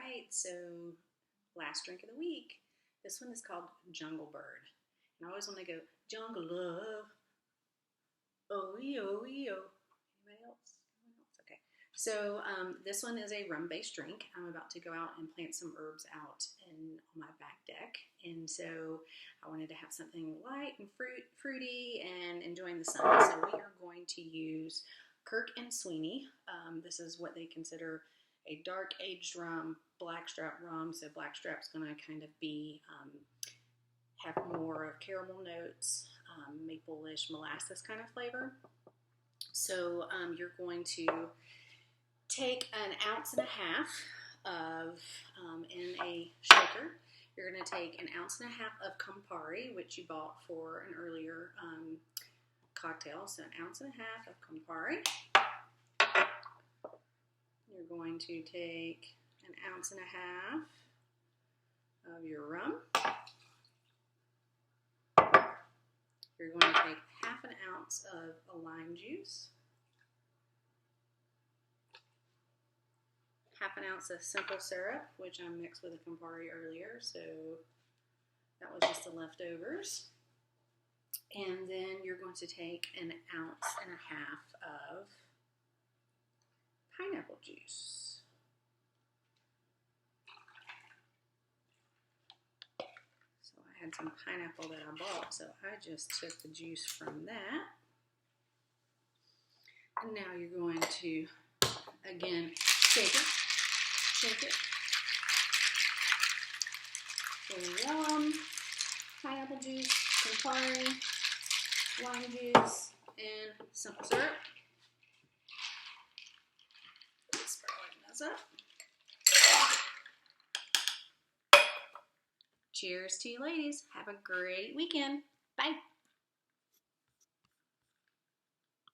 right, so last drink of the week. This one is called Jungle Bird. And I always want to go, Jungle Love. Oh, oh, oh. Anybody else? Okay. So this one is a rum-based drink. I'm about to go out and plant some herbs out on my back deck. And so I wanted to have something light and fruity and enjoying the sun. So we are going to use Kirk and Sweeney. This is what they consider a dark aged rum, blackstrap rum. So blackstrap's going to kind of be have more of caramel notes, maple-ish molasses kind of flavor. So you're going to take 1.5 ounces of in a shaker. You're going to take 1.5 ounces of Campari, which you bought for an earlier cocktail. So 1.5 ounces of Campari. You're going to take 1.5 ounces of your rum. You're going to take 1/2 ounce of lime juice. 1/2 ounce of simple syrup, which I mixed with the Campari earlier, so that was just the leftovers. And then you're going to take 1.5 ounces of pineapple juice. So I had some pineapple that I bought, so I just took the juice from that. And now you're going to, again, shake it. So rum, pineapple juice, Campari, lime juice, and simple syrup. Let's those up. Cheers to you ladies. Have a great weekend. Bye.